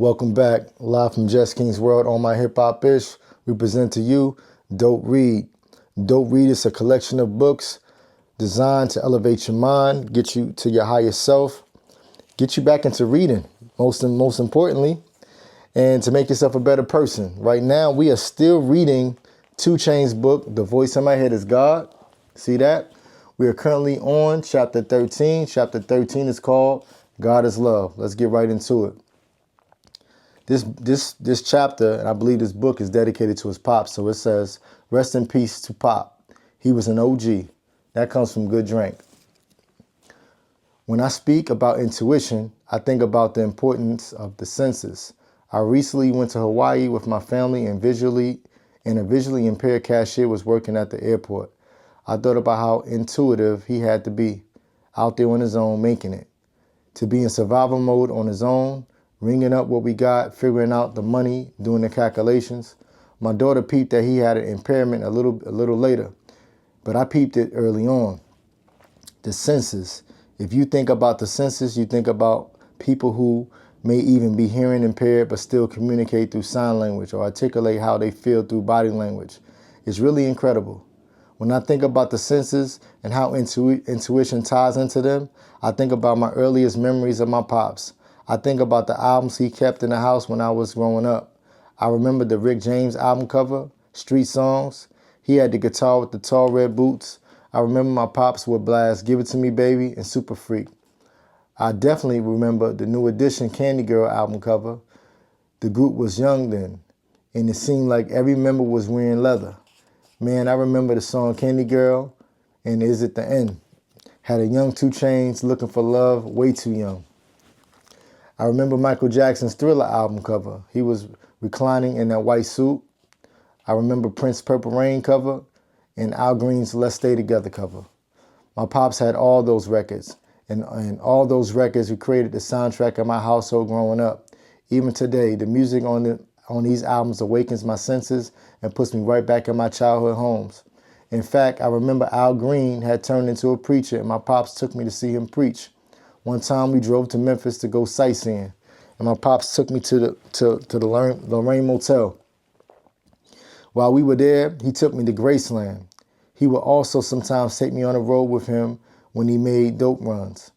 Welcome back, live from Jess King's World on my Hip Hop Ish. We present to you Dope Read. Dope Read is a collection of books designed to elevate your mind, get you to your higher self, get you back into reading, most importantly, and to make yourself a better person. Right now, we are still reading 2 Chainz' book, The Voice in My Head is God. See that? We are currently on chapter 13. Chapter 13 is called God is Love. Let's get right into it. This chapter, and I believe this book, is dedicated to his pop. So it says, rest in peace to Pop. He was an OG. That comes from Good Drink. When I speak about intuition, I think about the importance of the senses. I recently went to Hawaii with my family and a visually impaired cashier was working at the airport. I thought about how intuitive he had to be out there on his own making it. To be in survival mode on his own, ringing up what we got, figuring out the money, doing the calculations. My daughter peeped that he had an impairment a little later, but I peeped it early on. The senses. If you think about the senses, you think about people who may even be hearing impaired but still communicate through sign language or articulate how they feel through body language. It's really incredible. When I think about the senses and how intuition ties into them, I think about my earliest memories of my pops. I think about the albums he kept in the house when I was growing up. I remember the Rick James album cover, Street Songs. He had the guitar with the tall red boots. I remember my pops would blast Give It To Me Baby and Super Freak. I definitely remember the New Edition Candy Girl album cover. The group was young then, and it seemed like every member was wearing leather. Man, I remember the song Candy Girl and Is It the End? Had a young 2 Chainz looking for love, way too young. I remember Michael Jackson's Thriller album cover. He was reclining in that white suit. I remember Prince's Purple Rain cover and Al Green's Let's Stay Together cover. My pops had all those records, and all those records recreated the soundtrack of my household growing up. Even today, the music on these albums awakens my senses and puts me right back in my childhood homes. In fact, I remember Al Green had turned into a preacher, and my pops took me to see him preach. One time we drove to Memphis to go sightseeing, and my pops took me to the Lorraine Motel. While we were there, he took me to Graceland. He would also sometimes take me on the road with him when he made dope runs.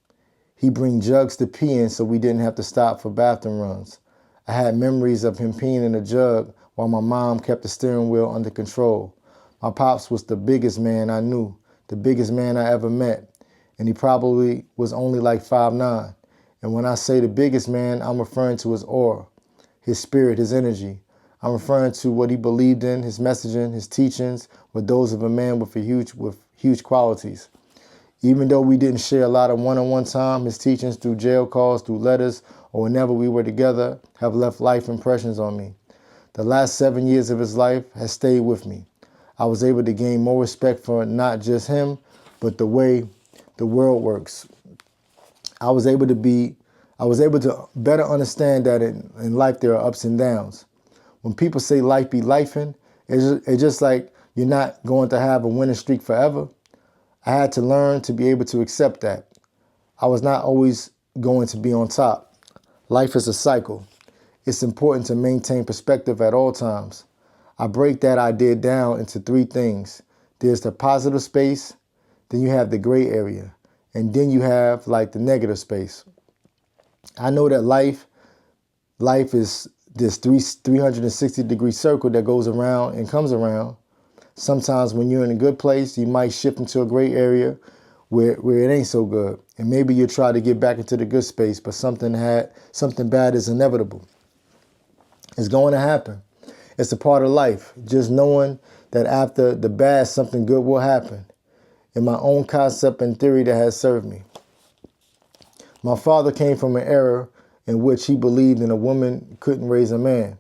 He'd bring jugs to pee in so we didn't have to stop for bathroom runs. I had memories of him peeing in a jug while my mom kept the steering wheel under control. My pops was the biggest man I knew, the biggest man I ever met. And he probably was only like 5'9". And when I say the biggest man, I'm referring to his aura, his spirit, his energy. I'm referring to what he believed in, his messaging, his teachings were those of a man with huge qualities. Even though we didn't share a lot of one-on-one time, his teachings through jail calls, through letters, or whenever we were together have left life impressions on me. The last 7 years of his life has stayed with me. I was able to gain more respect for not just him, but the way the world works. I was able to better understand that in life there are ups and downs. When people say life be lifing, it's just like you're not going to have a winning streak forever. I had to learn to be able to accept that. I was not always going to be on top. Life is a cycle. It's important to maintain perspective at all times. I break that idea down into 3 things. There's the positive space, then you have the gray area, and then you have like the negative space. I know that life is this 360-degree circle that goes around and comes around. Sometimes when you're in a good place, you might shift into a gray area where it ain't so good. And maybe you try to get back into the good space, but something bad is inevitable. It's going to happen. It's a part of life. Just knowing that after the bad, something good will happen. In my own concept and theory that has served me. My father came from an era in which he believed in a woman couldn't raise a man.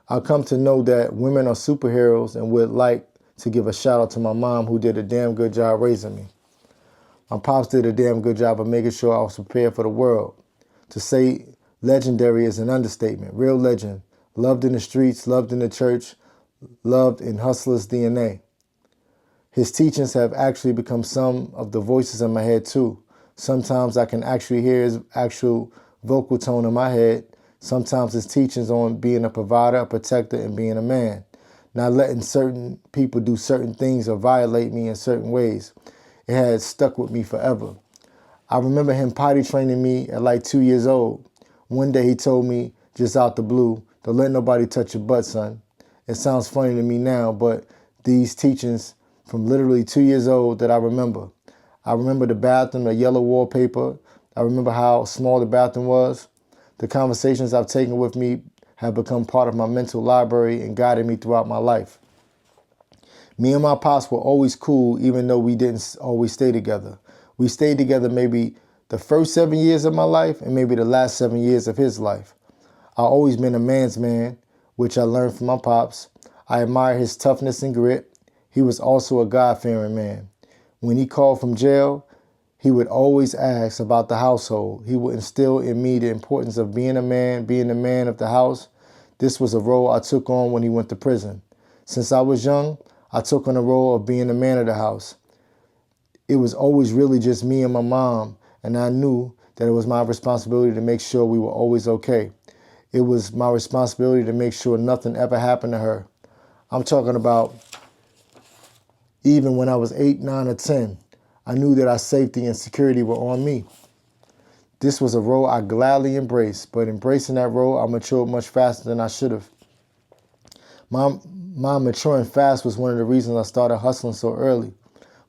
I've come to know that women are superheroes and would like to give a shout out to my mom who did a damn good job raising me. My pops did a damn good job of making sure I was prepared for the world. To say legendary is an understatement. Real legend. Loved in the streets, loved in the church, loved in hustler's DNA. His teachings have actually become some of the voices in my head too. Sometimes I can actually hear his actual vocal tone in my head Sometimes it's teachings on being a provider, a protector, and being a man. Not letting certain people do certain things or violate me in certain ways. It had stuck with me forever. I remember him potty training me at like 2 years old. One day he told me, just out the blue, don't let nobody touch your butt, son. It sounds funny to me now, but these teachings from literally 2 years old that I remember. I remember the bathroom, the yellow wallpaper. I remember how small the bathroom was. The conversations I've taken with me have become part of my mental library and guided me throughout my life. Me and my pops were always cool, even though we didn't always stay together. We stayed together maybe the first 7 years of my life and maybe the last 7 years of his life. I've always been a man's man, which I learned from my pops. I admire his toughness and grit. He was also a God-fearing man. When he called from jail, he would always ask about the household. He would instill in me the importance of being a man, being the man of the house. This was a role I took on when he went to prison. Since I was young, I took on the role of being the man of the house. It was always really just me and my mom, and I knew that it was my responsibility to make sure we were always okay. It was my responsibility to make sure nothing ever happened to her. I'm talking about even when I was 8, 9, or 10, I knew that our safety and security were on me. This was a role I gladly embraced, but embracing that role, I matured much faster than I should have. My maturing fast was one of the reasons I started hustling so early.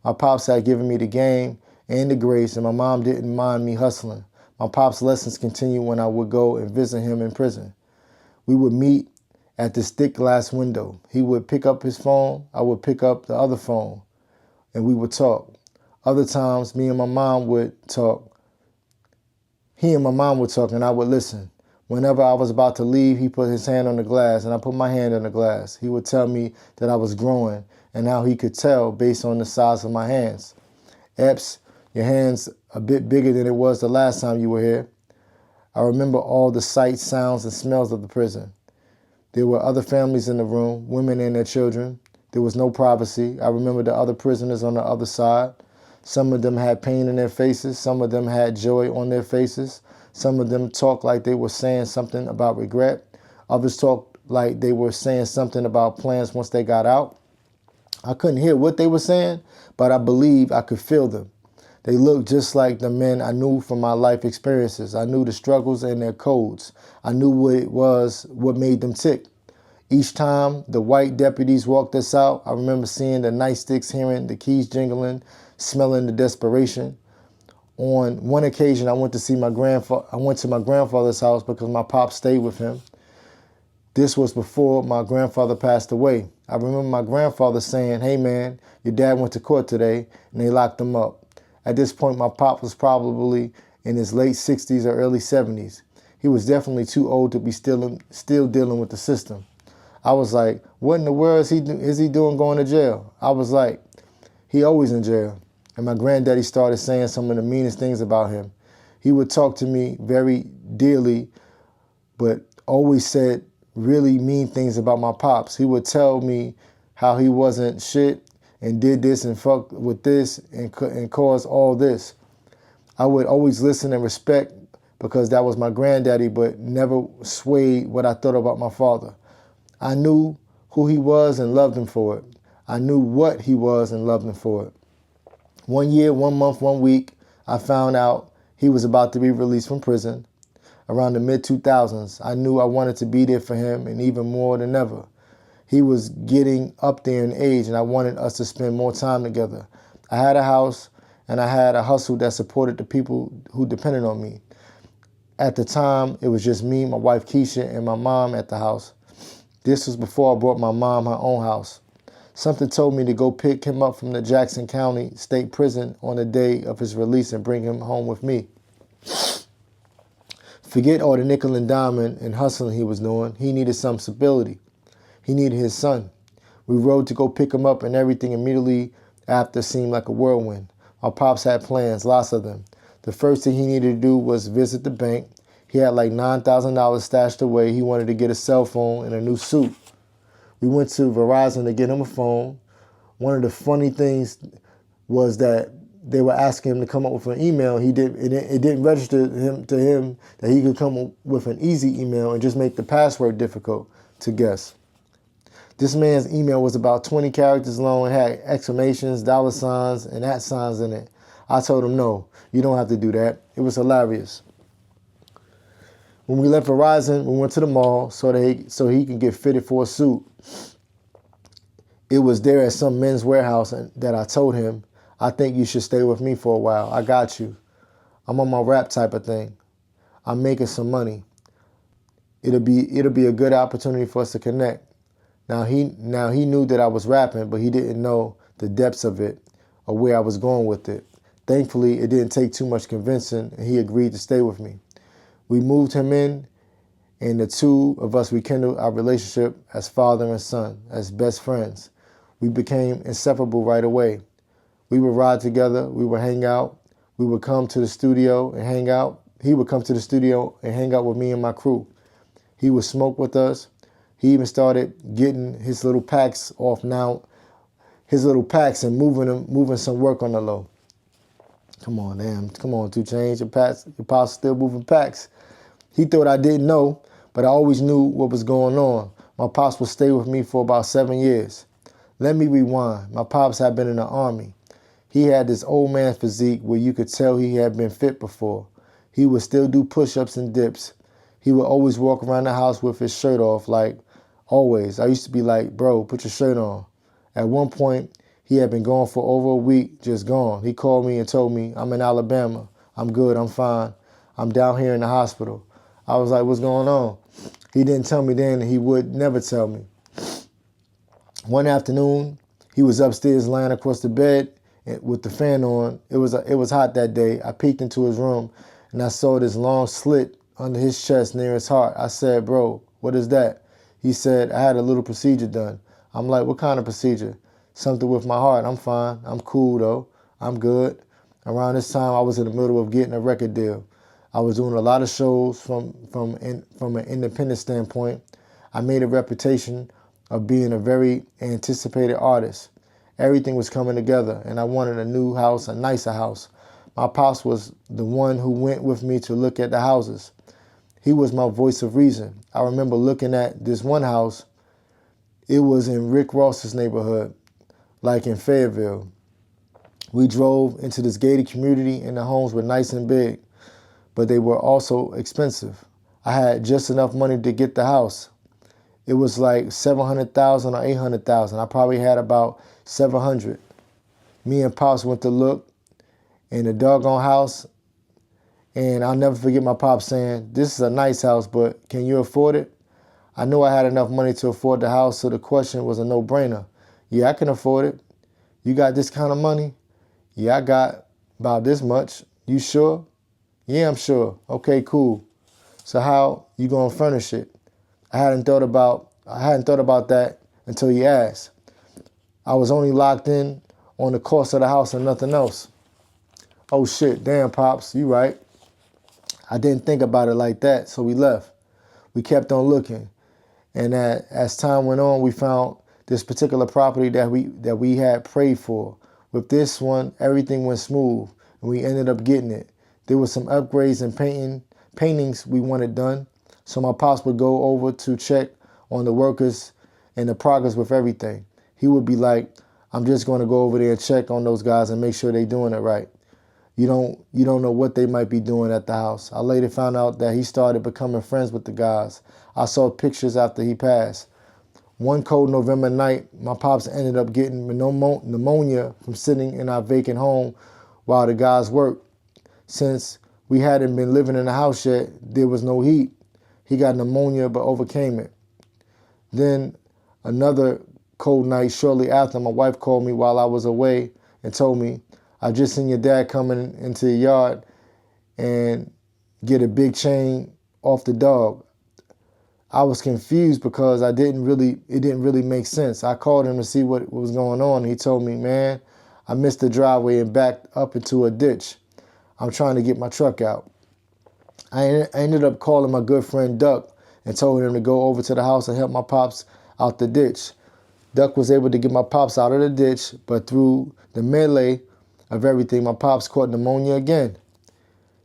My pops had given me the game and the grace, and my mom didn't mind me hustling. My pops' lessons continued when I would go and visit him in prison. We would meet at this thick glass window. He would pick up his phone, I would pick up the other phone, and we would talk. Other times, me and my mom would talk. He and my mom would talk, and I would listen. Whenever I was about to leave, he put his hand on the glass, and I put my hand on the glass. He would tell me that I was growing, and how he could tell based on the size of my hands. Epps, your hand's a bit bigger than it was the last time you were here. I remember all the sights, sounds, and smells of the prison. There were other families in the room, women and their children. There was no privacy. I remember the other prisoners on the other side. Some of them had pain in their faces. Some of them had joy on their faces. Some of them talked like they were saying something about regret. Others talked like they were saying something about plans once they got out. I couldn't hear what they were saying, but I believe I could feel them. They looked just like the men I knew from my life experiences. I knew the struggles and their codes. I knew what it was, what made them tick. Each time the white deputies walked us out, I remember seeing the nightsticks, hearing the keys jingling, smelling the desperation. On one occasion, I went to my grandfather's house because my pop stayed with him. This was before my grandfather passed away. I remember my grandfather saying, "Hey man, your dad went to court today and they locked him up." At this point, my pop was probably in his late 60s or early 70s. He was definitely too old to be still dealing with the system. I was like, what in the world is he doing going to jail? I was like, he always in jail. And my granddaddy started saying some of the meanest things about him. He would talk to me very dearly, but always said really mean things about my pops. He would tell me how he wasn't shit and did this and fucked with this and caused all this. I would always listen and respect because that was my granddaddy, but never swayed what I thought about my father. I knew who he was and loved him for it. I knew what he was and loved him for it. 1 year, 1 month, 1 week, I found out he was about to be released from prison. Around the mid-2000s, I knew I wanted to be there for him, and even more than ever. He was getting up there in age, and I wanted us to spend more time together. I had a house, and I had a hustle that supported the people who depended on me. At the time, it was just me, my wife Keisha, and my mom at the house. This was before I bought my mom her own house. Something told me to go pick him up from the Jackson County State Prison on the day of his release and bring him home with me. Forget all the nickel and diamond and hustling he was doing. He needed some stability. He needed his son. We rode to go pick him up, and everything immediately after seemed like a whirlwind. My pops had plans, lots of them. The first thing he needed to do was visit the bank. He had like $9,000 stashed away. He wanted to get a cell phone and a new suit. We went to Verizon to get him a phone. One of the funny things was that they were asking him to come up with an email. It didn't register to him that he could come up with an easy email and just make the password difficult to guess. This man's email was about 20 characters long and had exclamations, dollar signs, and at signs in it. I told him, no, you don't have to do that. It was hilarious. When we left Verizon, we went to the mall so he can get fitted for a suit. It was there at some men's warehouse that I told him, I think you should stay with me for a while. I got you. I'm on my rap type of thing. I'm making some money. It'll be a good opportunity for us to connect. Now he knew that I was rapping, but he didn't know the depths of it or where I was going with it. Thankfully, it didn't take too much convincing, and he agreed to stay with me. We moved him in, and the two of us rekindled our relationship as father and son, as best friends. We became inseparable right away. We would ride together, we would hang out, we would come to the studio and hang out. He would come to the studio and hang out with me and my crew. He would smoke with us. He even started getting his little packs off now, and moving some work on the low. Come on, 2 Chainz, your pops still moving packs. He thought I didn't know, but I always knew what was going on. My pops would stay with me for about 7 years. Let me rewind. My pops had been in the Army. He had this old man physique where you could tell he had been fit before. He would still do push-ups and dips. He would always walk around the house with his shirt off, like always. I used to be like, bro, put your shirt on. At one point, he had been gone for over a week, just gone. He called me and told me, I'm in Alabama. I'm good, I'm fine. I'm down here in the hospital. I was like, what's going on? He didn't tell me then, and he would never tell me. One afternoon, he was upstairs lying across the bed with the fan on. It was hot that day. I peeked into his room, and I saw this long slit under his chest near his heart. I said, bro, what is that? He said, I had a little procedure done. I'm like, what kind of procedure? Something with my heart. I'm fine. I'm cool, though. I'm good. Around this time, I was in the middle of getting a record deal. I was doing a lot of shows from an independent standpoint. I made a reputation of being a very anticipated artist. Everything was coming together, and I wanted a new house, a nicer house. My pops was the one who went with me to look at the houses. He was my voice of reason. I remember looking at this one house. It was in Rick Ross's neighborhood, like in Fayetteville. We drove into this gated community, and the homes were nice and big, but they were also expensive. I had just enough money to get the house. It was like $700,000 or $800,000. I probably had about $700. Me and Pops went to look in the doggone house, and I'll never forget my Pops saying, this is a nice house, but can you afford it? I knew I had enough money to afford the house, so the question was a no-brainer. Yeah, I can afford it. You got this kind of money? Yeah, I got about this much. You sure? Yeah, I'm sure. Okay, cool. So how you gonna furnish it? I hadn't thought about that until he asked. I was only locked in on the cost of the house and nothing else. Oh shit, damn Pops, you right. I didn't think about it like that, so we left. We kept on looking. And as time went on, we found this particular property that we had prayed for. With this one, everything went smooth, and we ended up getting it. There were some upgrades and paintings we wanted done, so my pops would go over to check on the workers and the progress with everything. He would be like, I'm just going to go over there and check on those guys and make sure they're doing it right. You don't know what they might be doing at the house. I later found out that he started becoming friends with the guys. I saw pictures after he passed. One cold November night, my pops ended up getting pneumonia from sitting in our vacant home while the guys worked. Since we hadn't been living in the house yet, there was no heat. He got pneumonia but overcame it. Then another cold night shortly after, my wife called me while I was away and told me, I just seen your dad coming into the yard and get a big chain off the dog. I was confused because it didn't really make sense. I called him to see what was going on. He told me, man, I missed the driveway and backed up into a ditch. I'm trying to get my truck out. I ended up calling my good friend Duck and told him to go over to the house and help my pops out the ditch. Duck was able to get my pops out of the ditch, but through the melee of everything, my pops caught pneumonia again.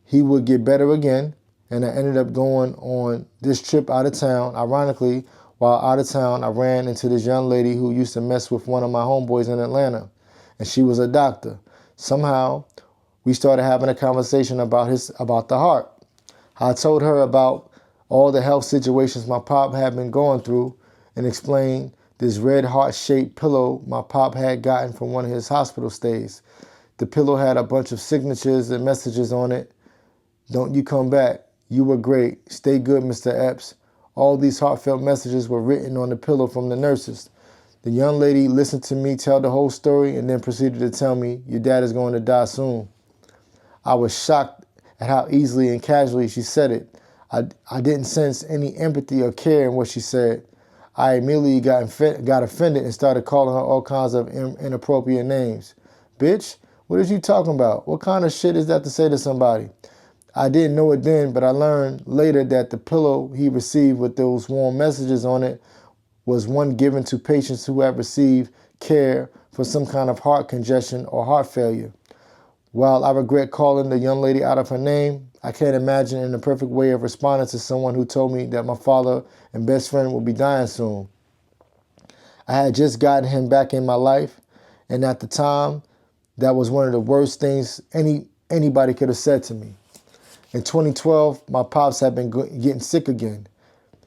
He would get better again, and I ended up going on this trip out of town. Ironically, while out of town, I ran into this young lady who used to mess with one of my homeboys in Atlanta, and she was a doctor. Somehow, we started having a conversation about the heart. I told her about all the health situations my pop had been going through and explained this red heart-shaped pillow my pop had gotten from one of his hospital stays. The pillow had a bunch of signatures and messages on it. Don't you come back. You were great. Stay good, Mr. Epps. All these heartfelt messages were written on the pillow from the nurses. The young lady listened to me tell the whole story and then proceeded to tell me, your dad is going to die soon. I was shocked at how easily and casually she said it. I didn't sense any empathy or care in what she said. I immediately got offended and started calling her all kinds of inappropriate names. Bitch, what is you talking about? What kind of shit is that to say to somebody? I didn't know it then, but I learned later that the pillow he received with those warm messages on it was one given to patients who have received care for some kind of heart congestion or heart failure. While I regret calling the young lady out of her name, I can't imagine in the perfect way of responding to someone who told me that my father and best friend would be dying soon. I had just gotten him back in my life, and at the time, that was one of the worst things anybody could have said to me. In 2012, my pops had been getting sick again.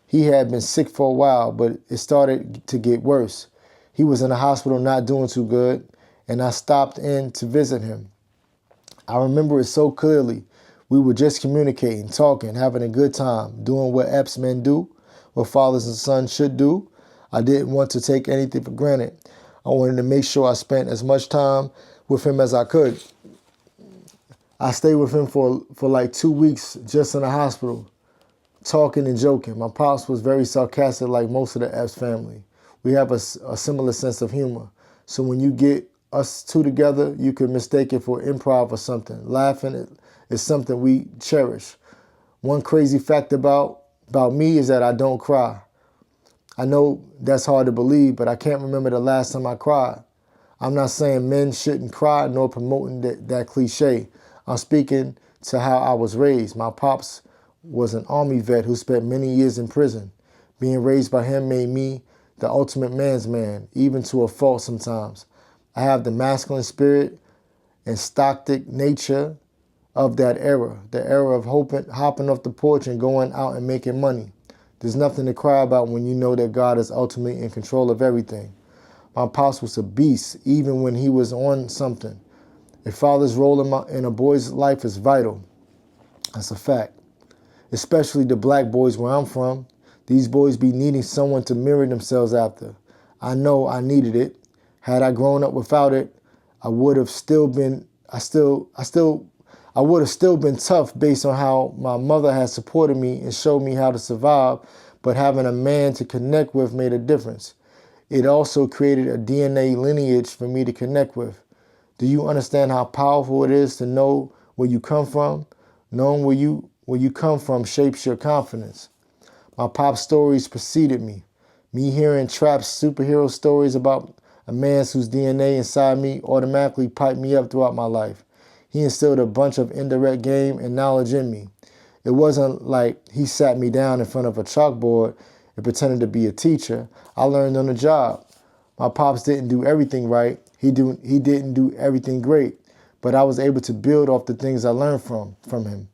He had been sick for a while, but it started to get worse. He was in the hospital not doing too good, and I stopped in to visit him. I remember it so clearly. We were just communicating, talking, having a good time, doing what Epps men do, what fathers and sons should do. I didn't want to take anything for granted. I wanted to make sure I spent as much time with him as I could. I stayed with him for like 2 weeks just in the hospital, talking and joking. My pops was very sarcastic like most of the Epps family. We have a similar sense of humor. So when you get us two together, you could mistake it for improv or something. Laughing is something we cherish. One crazy fact about me is that I don't cry. I know that's hard to believe, but I can't remember the last time I cried. I'm not saying men shouldn't cry nor promoting that cliche. I'm speaking to how I was raised. My pops was an Army vet who spent many years in prison. Being raised by him made me the ultimate man's man, even to a fault sometimes. I have the masculine spirit and stoic nature of that era, the era of hopping off the porch and going out and making money. There's nothing to cry about when you know that God is ultimately in control of everything. My pops was a beast, even when he was on something. A father's role in a boy's life is vital. That's a fact. Especially the black boys where I'm from. These boys be needing someone to mirror themselves after. I know I needed it. Had I grown up without it, I would have still been tough based on how my mother had supported me and showed me how to survive, but having a man to connect with made a difference. It also created a DNA lineage for me to connect with. Do you understand how powerful it is to know where you come from? Knowing where you come from shapes your confidence. My pop stories preceded me. Me hearing Trap's superhero stories about a man whose DNA inside me automatically piped me up throughout my life. He instilled a bunch of indirect game and knowledge in me. It wasn't like he sat me down in front of a chalkboard and pretended to be a teacher. I learned on the job. My pops didn't do everything right. He didn't do everything great, but I was able to build off the things I learned from him.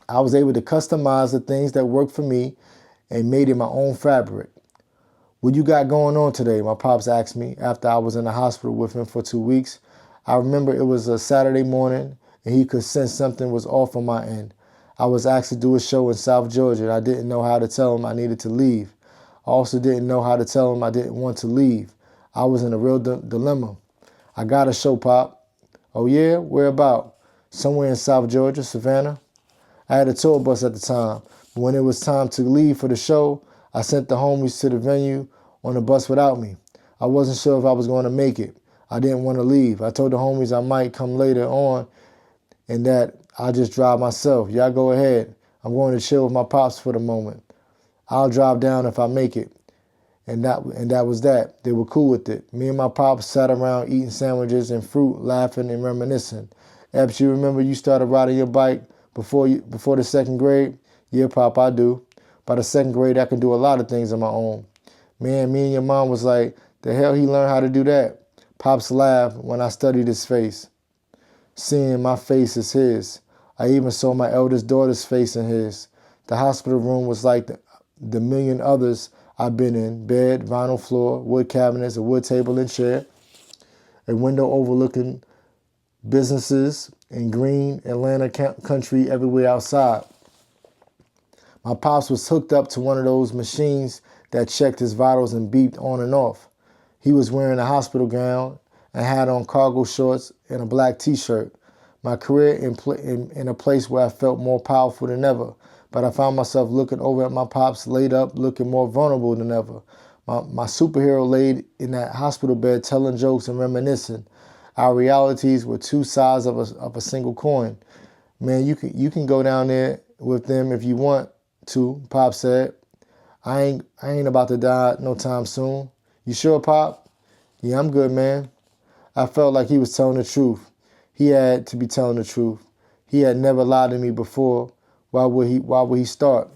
I was able to customize the things that worked for me and made it my own fabric. What you got going on today? My pops asked me after I was in the hospital with him for 2 weeks. I remember it was a Saturday morning and he could sense something was off on my end. I was asked to do a show in South Georgia and I didn't know how to tell him I needed to leave. I also didn't know how to tell him I didn't want to leave. I was in a real dilemma. I got a show, Pop. Oh yeah? Where about? Somewhere in South Georgia, Savannah. I had a tour bus at the time, but when it was time to leave for the show, I sent the homies to the venue on the bus without me. I wasn't sure if I was going to make it. I didn't want to leave. I told the homies I might come later on and that I'll just drive myself. Y'all go ahead. I'm going to chill with my pops for the moment. I'll drive down if I make it. And that was that. They were cool with it. Me and my pops sat around eating sandwiches and fruit, laughing and reminiscing. Epps, you remember you started riding your bike before the second grade? Yeah, Pop, I do. By the second grade, I could do a lot of things on my own. Man, me and your mom was like, the hell he learned how to do that? Pops laughed when I studied his face, seeing my face as his. I even saw my eldest daughter's face in his. The hospital room was like the million others I've been in. Bed, vinyl floor, wood cabinets, a wood table and chair, a window overlooking businesses and green Atlanta country everywhere outside. My pops was hooked up to one of those machines that checked his vitals and beeped on and off. He was wearing a hospital gown and had on cargo shorts and a black t-shirt. My career in a place where I felt more powerful than ever, but I found myself looking over at my pops laid up, looking more vulnerable than ever. My superhero laid in that hospital bed telling jokes and reminiscing. Our realities were two sides of a single coin. Man, you can go down there with them if you want to, Pop said. I ain't about to die no time soon. You sure, Pop? Yeah, I'm good, man. I felt like he was telling the truth. He had to be telling the truth. He had never lied to me before. Why would he start?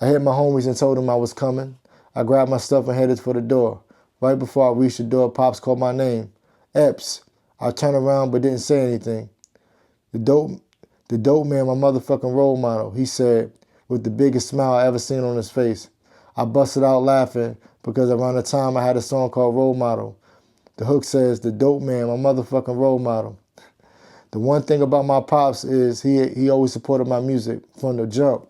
I hit my homies and told them I was coming. I grabbed my stuff and headed for the door. Right before I reached the door, Pops called my name. Epps. I turned around but didn't say anything. The dope man, my motherfucking role model, he said, with the biggest smile I ever seen on his face. I busted out laughing because around the time I had a song called Role Model. The hook says, the dope man, my motherfucking role model. The one thing about my pops is he always supported my music from the jump.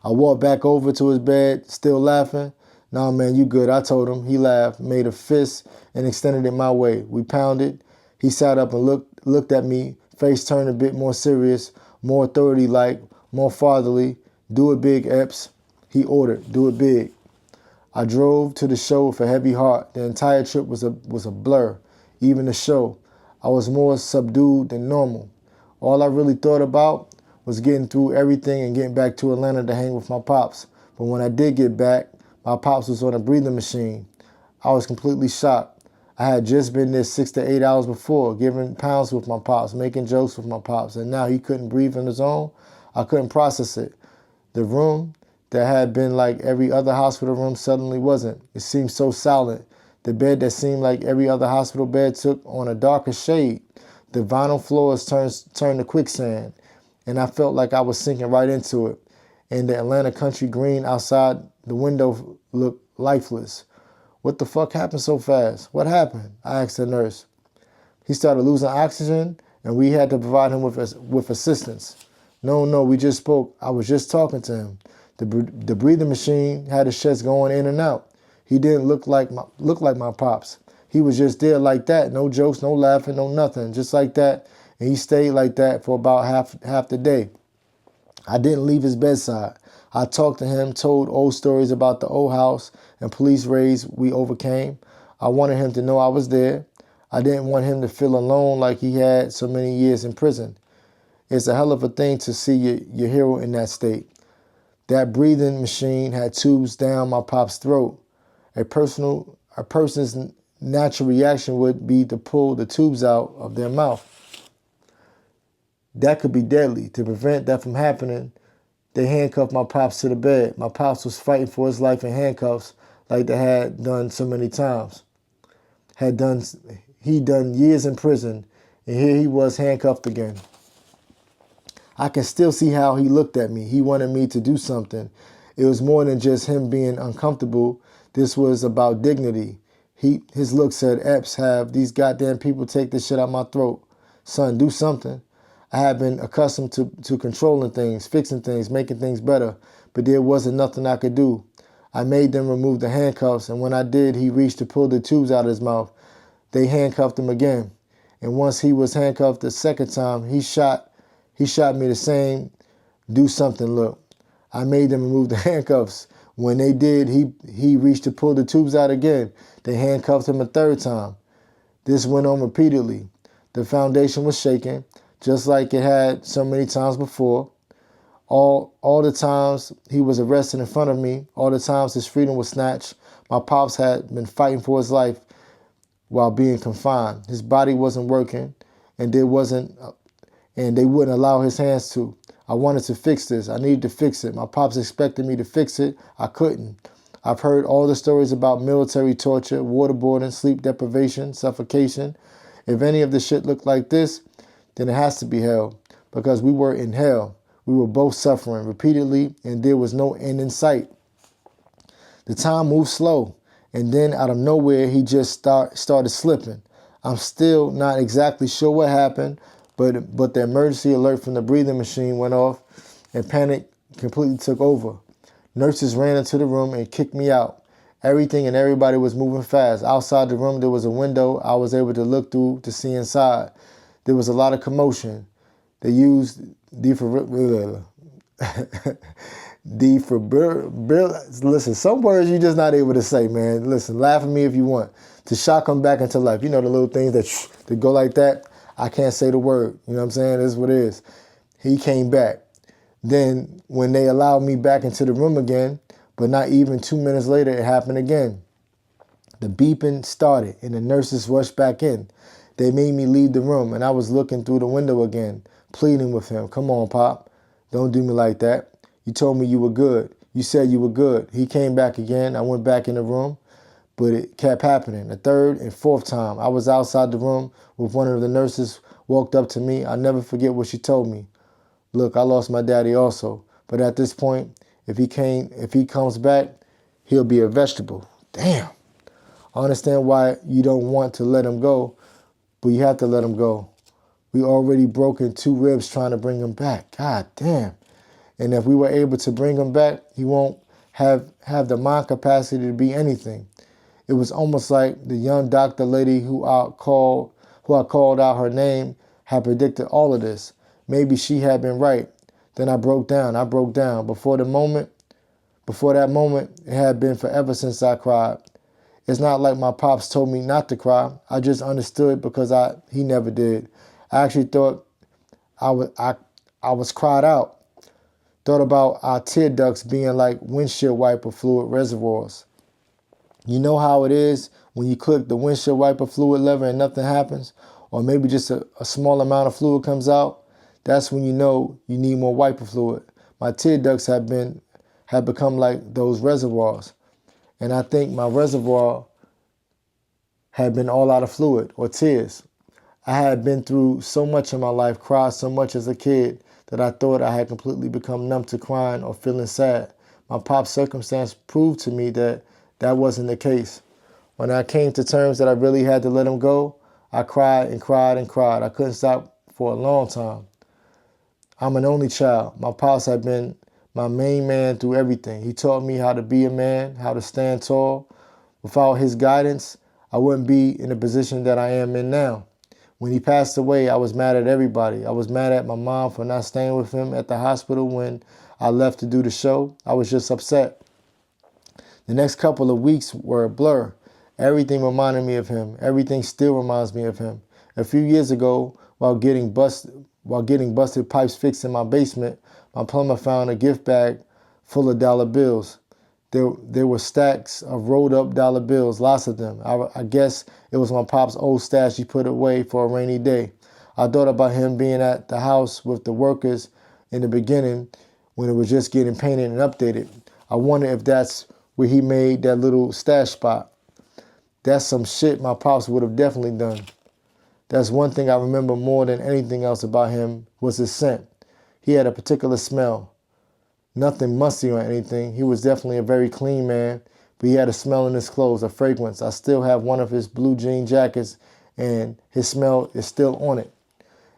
I walked back over to his bed, still laughing. Nah, man, you good. I told him. He laughed, made a fist, and extended it my way. We pounded. He sat up and looked at me, face turned a bit more serious, more authority-like, more fatherly. Do it big, Epps. He ordered, do it big. I drove to the show with a heavy heart. The entire trip was a blur, even the show. I was more subdued than normal. All I really thought about was getting through everything and getting back to Atlanta to hang with my pops. But when I did get back, my pops was on a breathing machine. I was completely shocked. I had just been there 6 to 8 hours before, giving pounds with my pops, making jokes with my pops, and now he couldn't breathe on his own. I couldn't process it. The room that had been like every other hospital room suddenly wasn't. It seemed so silent. The bed that seemed like every other hospital bed took on a darker shade. The vinyl floors turned to quicksand, and I felt like I was sinking right into it. And the Atlanta country green outside the window looked lifeless. What the fuck happened so fast? What happened? I asked the nurse. He started losing oxygen, and we had to provide him with assistance. No, we just spoke. I was just talking to him. The breathing machine had his chest going in and out. He didn't look like my pops. He was just there like that. No jokes, no laughing, no nothing. Just like that. And he stayed like that for about half the day. I didn't leave his bedside. I talked to him, told old stories about the old house and police raids we overcame. I wanted him to know I was there. I didn't want him to feel alone like he had so many years in prison. It's a hell of a thing to see your hero in that state. That breathing machine had tubes down my pop's throat. A person's natural reaction would be to pull the tubes out of their mouth. That could be deadly. To prevent that from happening, they handcuffed my pops to the bed. My pops was fighting for his life in handcuffs like they had done so many times. He'd done years in prison, and here he was handcuffed again. I can still see how he looked at me. He wanted me to do something. It was more than just him being uncomfortable. This was about dignity. His look said, Epps, have these goddamn people take this shit out my throat. Son, do something. I had been accustomed to controlling things, fixing things, making things better, but there wasn't nothing I could do. I made them remove the handcuffs, and when I did, he reached to pull the tubes out of his mouth. They handcuffed him again, and once he was handcuffed the second time, he shot me the same do something look. I made them remove the handcuffs. When they did, he reached to pull the tubes out again. They handcuffed him a third time. This went on repeatedly. The foundation was shaking, just like it had so many times before. All the times he was arrested in front of me, all the times his freedom was snatched, my pops had been fighting for his life while being confined. His body wasn't working, and they wouldn't allow his hands to. I wanted to fix this. I needed to fix it. My pops expected me to fix it. I couldn't. I've heard all the stories about military torture, waterboarding, sleep deprivation, suffocation. If any of the shit looked like this, then it has to be hell, because we were in hell. We were both suffering repeatedly, and there was no end in sight. The time moved slow, and then out of nowhere, he just started slipping. I'm still not exactly sure what happened, but the emergency alert from the breathing machine went off, and panic completely took over. Nurses ran into the room and kicked me out. Everything and everybody was moving fast. Outside the room, there was a window I was able to look through to see inside. There was a lot of commotion. They used defibrillator. Listen, some words you're just not able to say, man. Listen, laugh at me if you want. To shock him back into life. You know the little things that go like that? I can't say the word. You know what I'm saying? This is what it is. He came back. Then when they allowed me back into the room again, but not even 2 minutes later, it happened again. The beeping started and the nurses rushed back in. They made me leave the room, and I was looking through the window again, pleading with him. Come on, Pop. Don't do me like that. You told me you were good. You said you were good. He came back again. I went back in the room, but it kept happening. The third and fourth time, I was outside the room with one of the nurses walked up to me. I'll never forget what she told me. Look, I lost my daddy also, but at this point, if he comes back, he'll be a vegetable. Damn. I understand why you don't want to let him go, but you have to let him go. We already broken 2 ribs trying to bring him back. God damn. And if we were able to bring him back, he won't have the mind capacity to be anything. It was almost like the young doctor lady who I called out her name had predicted all of this. Maybe she had been right. Then I broke down. Before that moment, it had been forever since I cried. It's not like my pops told me not to cry. I just understood because he never did. I actually thought I was cried out. Thought about our tear ducts being like windshield wiper fluid reservoirs. You know how it is when you click the windshield wiper fluid lever and nothing happens? Or maybe just a small amount of fluid comes out? That's when you know you need more wiper fluid. My tear ducts have become like those reservoirs. And I think my reservoir had been all out of fluid or tears. I had been through so much in my life, cried so much as a kid, that I thought I had completely become numb to crying or feeling sad. My pop's circumstance proved to me that wasn't the case. When I came to terms that I really had to let him go, I cried and cried and cried. I couldn't stop for a long time. I'm an only child. My pops had been my main man through everything. He taught me how to be a man, how to stand tall. Without his guidance, I wouldn't be in the position that I am in now. When he passed away, I was mad at everybody. I was mad at my mom for not staying with him at the hospital when I left to do the show. I was just upset. The next couple of weeks were a blur. Everything reminded me of him. Everything still reminds me of him. A few years ago, while getting busted pipes fixed in my basement, my plumber found a gift bag full of dollar bills. There were stacks of rolled up dollar bills, lots of them. I guess it was my pop's old stash he put away for a rainy day. I thought about him being at the house with the workers in the beginning when it was just getting painted and updated. I wonder if that's where he made that little stash spot. That's some shit my pops would have definitely done. That's one thing I remember more than anything else about him was his scent. He had a particular smell. Nothing musty or anything. He was definitely a very clean man, but he had a smell in his clothes, a fragrance. I still have one of his blue jean jackets, and his smell is still on it.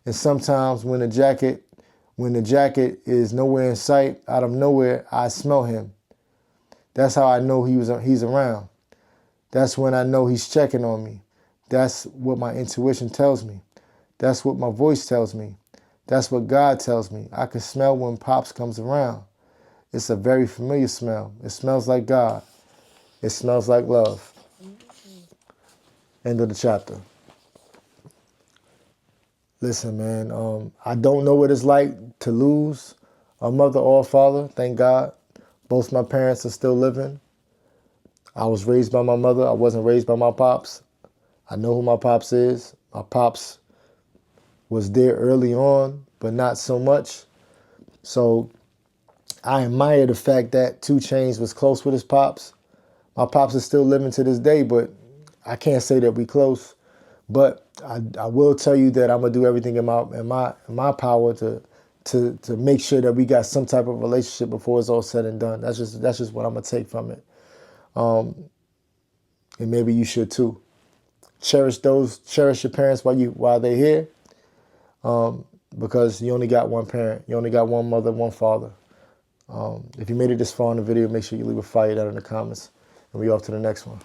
And sometimes when the jacket is nowhere in sight, out of nowhere, I smell him. That's how I know he's around. That's when I know he's checking on me. That's what my intuition tells me. That's what my voice tells me. That's what God tells me. I can smell when Pops comes around. It's a very familiar smell. It smells like God. It smells like love. End of the chapter. Listen, man, I don't know what it's like to lose a mother or a father, thank God. Both my parents are still living. I was raised by my mother. I wasn't raised by my pops. I know who my pops is. My pops was there early on, but not so much. So I admire the fact that 2 Chainz was close with his pops. My pops is still living to this day, but I can't say that we close. But I will tell you that I'm gonna do everything in my power to make sure that we got some type of relationship before it's all said and done. That's just what I'm gonna take from it. And maybe you should too. Cherish your parents while they're here. Because you only got one parent. You only got one mother, one father. If you made it this far in the video, make sure you leave a fire down in the comments. And we off to the next one.